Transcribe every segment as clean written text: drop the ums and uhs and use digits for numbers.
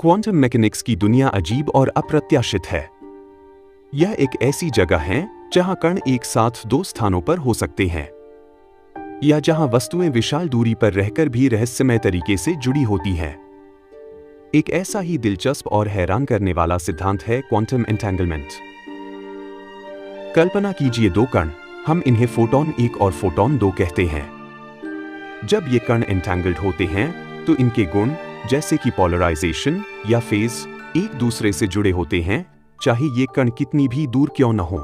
Quantum mechanics की दुनिया अजीब और अप्रत्याशित है। यह एक ऐसी जगह है जहां कण एक साथ दो स्थानों पर हो सकते हैं, या जहां वस्तुएं विशाल दूरी पर रहकर भी रहस्यमय तरीके से जुड़ी होती हैं। एक ऐसा ही दिलचस्प और हैरान करने वाला सिद्धांत है क्वांटम एंटेंगलमेंट। कल्पना कीजिए दो कण, हम इन्हें फोटॉन 1 और फोटॉन 2 कहते हैं। जब ये कण एंटेंगल्ड होते हैं तो इनके गुण जैसे कि पोलराइजेशन या फेज एक दूसरे से जुड़े होते हैं, चाहे ये कण कितनी भी दूर क्यों न हो।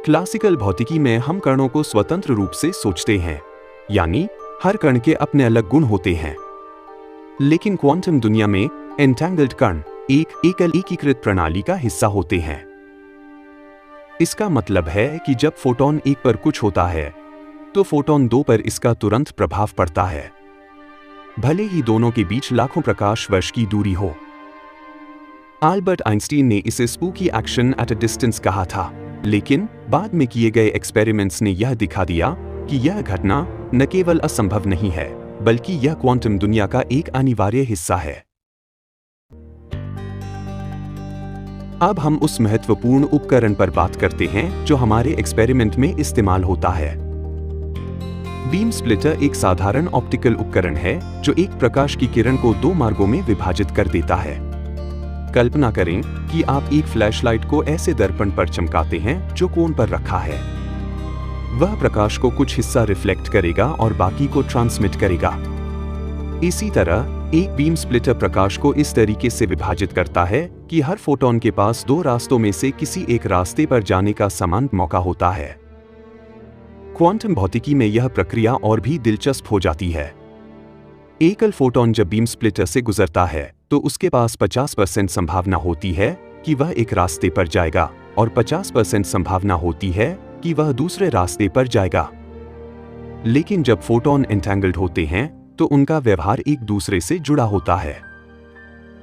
क्लासिकल भौतिकी में हम कणों को स्वतंत्र रूप से सोचते हैं, यानी हर कण के अपने अलग गुण होते हैं। लेकिन क्वांटम दुनिया में एंटेंगल्ड कण एक एकल एकीकृत प्रणाली का हिस्सा होते हैं। इसका मतलब है कि जब फोटॉन 1 पर कुछ होता है तो फोटॉन 2 पर इसका तुरंत प्रभाव पड़ता है, भले ही दोनों के बीच लाखों प्रकाश वर्ष की दूरी हो। अल्बर्ट आइंस्टीन ने इसे spooky action at a distance कहा था, लेकिन बाद में किए गए एक्सपेरिमेंट्स ने यह दिखा दिया कि यह घटना न केवल असंभव नहीं है, बल्कि यह क्वांटम दुनिया का एक अनिवार्य हिस्सा है। अब हम उस महत्वपूर्ण उपकरण पर बात करते हैं जो हमारे एक्सपेरिमेंट में इस्तेमाल होता है। बीम स्प्लिटर एक साधारण ऑप्टिकल उपकरण है जो एक प्रकाश की किरण को 2 मार्गों में विभाजित कर देता है। कल्पना करें कि आप एक फ्लैशलाइट को ऐसे दर्पण पर चमकाते हैं जो कोण पर रखा है। वह प्रकाश को कुछ हिस्सा रिफ्लेक्ट करेगा और बाकी को ट्रांसमिट करेगा। इसी तरह एक बीम स्प्लिटर प्रकाश को इस तरीके से विभाजित करता है कि हर फोटॉन के पास 2 रास्तों में से किसी एक रास्ते पर जाने का समान मौका होता है। क्वांटम भौतिकी में यह प्रक्रिया और भी दिलचस्प हो जाती है। एकल फोटॉन जब बीम स्प्लिटर से गुजरता है तो उसके पास 50% संभावना होती है कि वह एक रास्ते पर जाएगा और 50% संभावना होती है कि वह दूसरे रास्ते पर जाएगा। लेकिन जब फोटॉन एंटेंगल्ड होते हैं तो उनका व्यवहार एक दूसरे से जुड़ा होता है।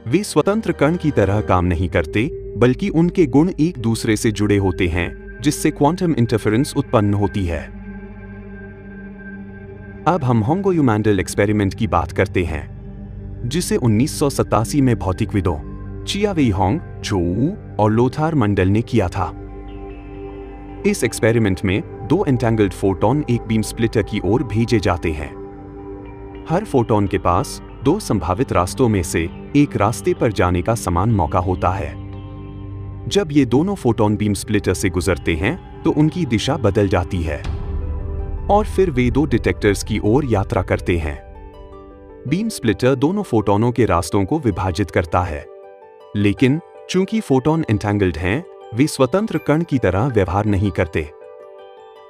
वे स्वतंत्र कण की तरह काम नहीं करते, बल्कि उनके गुण एक दूसरे से जुड़े होते हैं, जिससे क्वांटम इंटरफेरेंस उत्पन्न होती है। अब हम होंगो-यूमांडल एक्सपेरिमेंट की बात करते हैं, जिसे 1987 में भौतिकविदों चिया-वेई होंग, चोऊ और लोथार मंडल ने किया था। इस एक्सपेरिमेंट में 2 एंटेंगल्ड फोटॉन एक बीम स्प्लिटर की ओर भेजे जाते हैं। हर फोटॉन के पास 2 संभावित रास्तों में से एक रास्ते पर जाने का समान मौका होता है। जब ये दोनों फोटॉन बीम स्प्लिटर से गुजरते हैं तो उनकी दिशा बदल जाती है और फिर वे 2 डिटेक्टर्स की ओर यात्रा करते हैं। बीम स्प्लिटर दोनों फोटॉनों के रास्तों को विभाजित करता है, लेकिन चूंकि फोटॉन एंटेंगल्ड हैं, वे स्वतंत्र कण की तरह व्यवहार नहीं करते।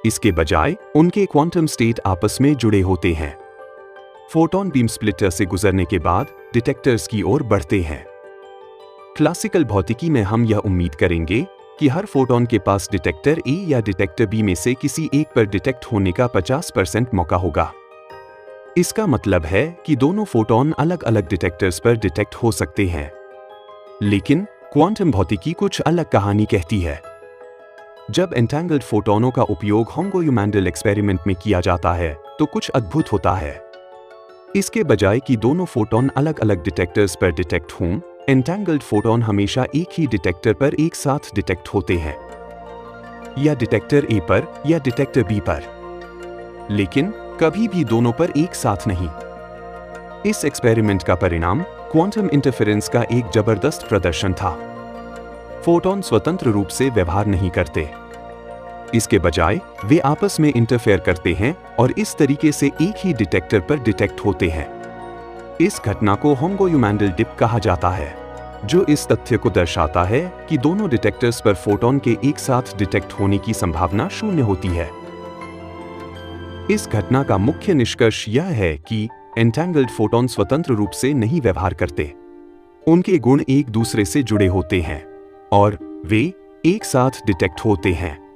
इसके बजाय उनके क्वांटम स्टेट आपस में जुड़े होते हैं। फोटॉन बीम स्प्लिटर से गुजरने के बाद डिटेक्टर्स की ओर बढ़ते हैं। क्लासिकल भौतिकी में हम यह उम्मीद करेंगे कि हर फोटॉन के पास डिटेक्टर ए या डिटेक्टर बी में से किसी एक पर डिटेक्ट होने का 50% मौका होगा। इसका मतलब है कि दोनों फोटॉन अलग अलग डिटेक्टर्स पर डिटेक्ट हो सकते हैं। लेकिन क्वांटम भौतिकी कुछ अलग कहानी कहती है। जब एंटेंगल्ड फोटॉनों का उपयोग होंगो-यूमांडल एक्सपेरिमेंट में किया जाता है तो कुछ अद्भुत होता है। इसके बजाय कि दोनों फोटॉन अलग अलग डिटेक्टर्स पर डिटेक्ट हों, एंटेंगल्ड फोटॉन हमेशा एक ही डिटेक्टर पर एक साथ डिटेक्ट होते हैं, या डिटेक्टर ए पर या डिटेक्टर बी पर, लेकिन कभी भी दोनों पर एक साथ नहीं। इस एक्सपेरिमेंट का परिणाम क्वांटम इंटरफेरेंस का एक जबरदस्त प्रदर्शन था। फोटॉन स्वतंत्र रूप से व्यवहार नहीं करते, इसके बजाय वे आपस में इंटरफेयर करते हैं और इस तरीके से एक ही डिटेक्टर पर डिटेक्ट होते हैं। इस घटना को होंगो-यूमांडल डिप कहा जाता है, जो इस तथ्य को दर्शाता है कि दोनों डिटेक्टर्स पर फोटॉन के एक साथ डिटेक्ट होने की संभावना 0 होती है। इस घटना का मुख्य निष्कर्ष यह है कि एंटेंगल्ड फोटॉन स्वतंत्र रूप से नहीं व्यवहार करते। उनके गुण एक दूसरे से जुड़े होते हैं और वे एक साथ डिटेक्ट होते हैं।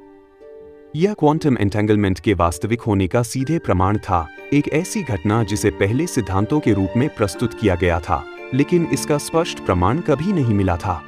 यह क्वांटम एंटेंगलमेंट के वास्तविक होने का सीधे प्रमाण था, एक ऐसी घटना जिसे पहले सिद्धांतों के रूप में प्रस्तुत किया गया था, लेकिन इसका स्पष्ट प्रमाण कभी नहीं मिला था।